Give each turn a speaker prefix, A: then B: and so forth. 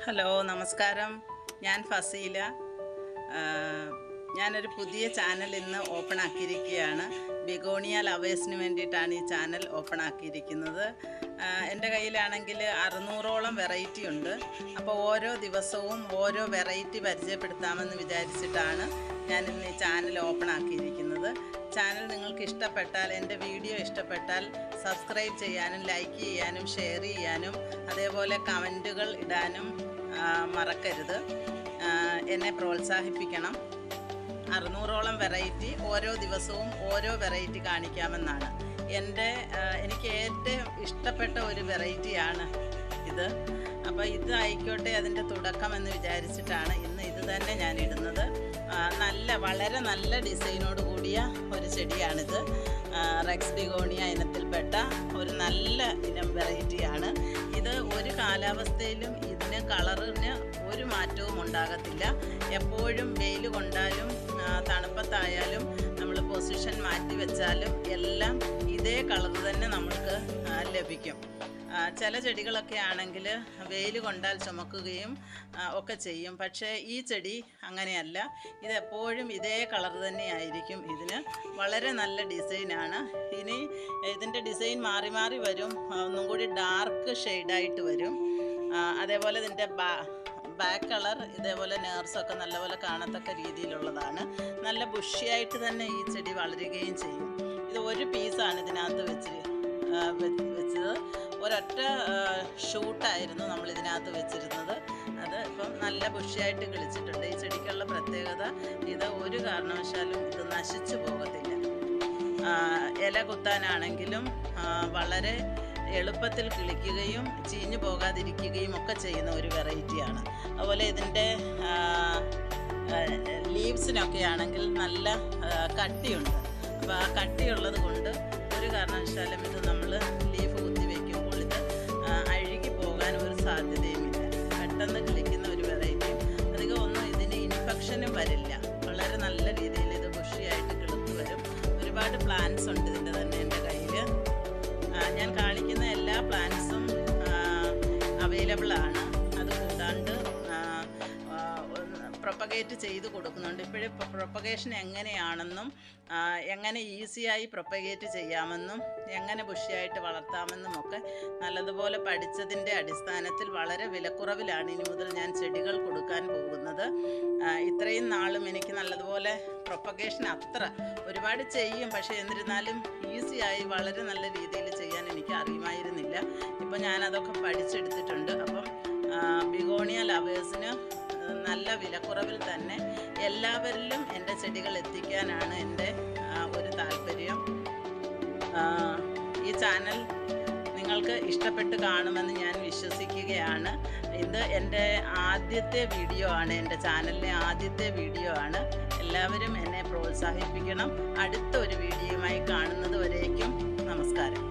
A: Hello നമസ്കാരം. ഞാൻ ഫസീല. ഞാനൊരു പുതിയ ചാനൽ ഇന്ന് ഓപ്പൺ ആക്കിയിരിക്കുകയാണ്. ബിഗോണിയ ലവേഴ്സിന് വേണ്ടിയിട്ടാണ് ഈ ചാനൽ ഓപ്പൺ ആക്കിയിരിക്കുന്നത്. എൻ്റെ കയ്യിലാണെങ്കിൽ 600ഓളം വെറൈറ്റി ഉണ്ട്. അപ്പോൾ ഓരോ ദിവസവും ഓരോ വെറൈറ്റി പരിചയപ്പെടുത്താമെന്ന് വിചാരിച്ചിട്ടാണ് ഞാൻ ഇന്ന് ഈ ചാനൽ ഓപ്പൺ ആക്കിയിരിക്കുന്നത്. ചാനൽ നിങ്ങൾക്ക് ഇഷ്ടപ്പെട്ടാൽ, എൻ്റെ വീഡിയോ ഇഷ്ടപ്പെട്ടാൽ സബ്സ്ക്രൈബ് ചെയ്യാനും ലൈക്ക് ചെയ്യാനും ഷെയർ ചെയ്യാനും അതേപോലെ കമൻറ്റുകൾ ഇടാനും മറക്കരുത്. എന്നെ പ്രോത്സാഹിപ്പിക്കണം. 600ഓളം വെറൈറ്റി ഓരോ ദിവസവും ഓരോ വെറൈറ്റി കാണിക്കാമെന്നാണ്. എനിക്ക് ഏറ്റവും ഇഷ്ടപ്പെട്ട ഒരു വെറൈറ്റിയാണ് ഇത്. അപ്പോൾ ഇത് ആയിക്കോട്ടെ അതിൻ്റെ തുടക്കം എന്ന് വിചാരിച്ചിട്ടാണ് ഇന്ന് ഇത് തന്നെ ഞാൻ ഇടുന്നത്. വളരെ നല്ല ഡിസൈനോട് കൂടിയ ഒരു ചെടിയാണിത്. റെക്സ് ബിഗോണിയ ഇനത്തിൽപ്പെട്ട ഒരു നല്ല ഇനം വെറൈറ്റിയാണ് ഇത്. ഒരു കാലാവസ്ഥയിലും ഇതിന് കളറിന് ഒരു മാറ്റവും ഉണ്ടാകത്തില്ല. എപ്പോഴും വെയിൽ കൊണ്ടാലും തണുപ്പത്തായാലും നമ്മൾ പൊസിഷൻ മാറ്റി വെച്ചാലും എല്ലാം ഇതേ കളർ തന്നെ നമുക്ക് ലഭിക്കും. ചില ചെടികളൊക്കെ ആണെങ്കിൽ വെയിൽ കൊണ്ടാൽ ചുമക്കുകയും ഒക്കെ ചെയ്യും. പക്ഷേ ഈ ചെടി അങ്ങനെയല്ല. ഇതെപ്പോഴും ഇതേ കളർ തന്നെയായിരിക്കും. ഇതിന് വളരെ നല്ല ഡിസൈനാണ്. ഇനി ഇതിൻ്റെ ഡിസൈൻ മാറി മാറി വരും. ഒന്നും കൂടി ഡാർക്ക് ഷെയ്ഡായിട്ട് വരും. അതേപോലെ ഇതിൻ്റെ ബാക്ക് കളർ ഇതേപോലെ നേർസൊക്കെ നല്ലപോലെ കാണത്തക്ക രീതിയിലുള്ളതാണ്. നല്ല ബുഷിയായിട്ട് തന്നെ ഈ ചെടി വളരുകയും ചെയ്യും. ഇത് ഒരു പീസാണ് ഇതിനകത്ത് വെച്ചത്. ഒരൊറ്റ ഷൂട്ടായിരുന്നു നമ്മൾ ഇതിനകത്ത് വെച്ചിരുന്നത്. അത് ഇപ്പം നല്ല ബുഷിയായിട്ട് കിളിച്ചിട്ടുണ്ട്. ഈ ചെടിക്കുള്ള പ്രത്യേകത ഇത് ഒരു കാരണവശാലും ഇത് നശിച്ചു പോകത്തില്ല. ഇല കുത്താനാണെങ്കിലും വളരെ എളുപ്പത്തിൽ കിളിക്കുകയും ചീഞ്ഞു പോകാതിരിക്കുകയും ഒക്കെ ചെയ്യുന്ന ഒരു വെറൈറ്റിയാണ്. അതുപോലെ ഇതിൻ്റെ ലീവ്സിനൊക്കെ ആണെങ്കിൽ നല്ല കട്ടിയുണ്ട്. അപ്പോൾ ആ കട്ടിയുള്ളത് കൊണ്ട് ഒരു കാരണവശാലും ഇത് നമ്മൾ ലീഫ് കുത്തി വയ്ക്കുമ്പോൾ ഇത് അഴുകി പോകാൻ ഒരു സാധ്യതയുമില്ല. പെട്ടെന്ന് കിളിക്കുന്ന ഒരു വെറൈറ്റി. അധികം ഒന്നും ഇതിന് ഇൻഫെക്ഷനും വരില്ല. വളരെ നല്ല രീതിയിൽ ഇത് ബുഷിയായിട്ട് കിളുത്ത് വരും. ഒരുപാട് പ്ലാന്റ്സ് ഉണ്ട് ഇതിൻ്റെ തന്നെ എൻ്റെ കയ്യിൽ. ഞാൻ കാണിക്കുന്ന എല്ലാ പ്ലാന്റ്സും അവൈലബിൾ ആണ്. അത് കൂടാണ്ട് പ്രൊപ്പഗേറ്റ് ചെയ്ത് കൊടുക്കുന്നുണ്ട്. ഇപ്പോഴും പ്രൊപ്പഗേഷൻ എങ്ങനെയാണെന്നും എങ്ങനെ ഈസിയായി പ്രൊപ്പഗേറ്റ് ചെയ്യാമെന്നും എങ്ങനെ ബുഷിയായിട്ട് വളർത്താമെന്നും ഒക്കെ നല്ലതുപോലെ പഠിച്ചതിൻ്റെ അടിസ്ഥാനത്തിൽ വളരെ വിലക്കുറവിലാണ് ഇനി മുതൽ ഞാൻ ചെടികൾ കൊടുക്കാൻ പോകുന്നത്. ഇത്രയും നാളും എനിക്ക് നല്ലതുപോലെ പ്രൊപ്പഗേഷൻ അത്ര ഒരുപാട് ചെയ്യും, പക്ഷേ എന്നിരുന്നാലും ഈസിയായി വളരെ നല്ല രീതിയിൽ ചെയ്യാൻ എനിക്ക് അറിയുമായിരുന്നില്ല. ഇപ്പം ഞാനതൊക്കെ പഠിച്ചെടുത്തിട്ടുണ്ട്. അപ്പം ബിഗോണിയ ലവേഴ്സിന് നല്ല വിലക്കുറവിൽ തന്നെ എല്ലാവരിലും എൻ്റെ ചെടികൾ എത്തിക്കാനാണ് എൻ്റെ ഒരു താല്പര്യം. ഈ ചാനൽ നിങ്ങൾക്ക് ഇഷ്ടപ്പെട്ട് കാണുമെന്ന് ഞാൻ വിശ്വസിക്കുകയാണ്. ഇത് എൻ്റെ ആദ്യത്തെ വീഡിയോ ആണ്. എൻ്റെ ചാനലിലെ ആദ്യത്തെ വീഡിയോ ആണ്. എല്ലാവരും എന്നെ പ്രോത്സാഹിപ്പിക്കണം. അടുത്ത ഒരു വീഡിയോയുമായി കാണുന്നത് വരേക്കും നമസ്കാരം.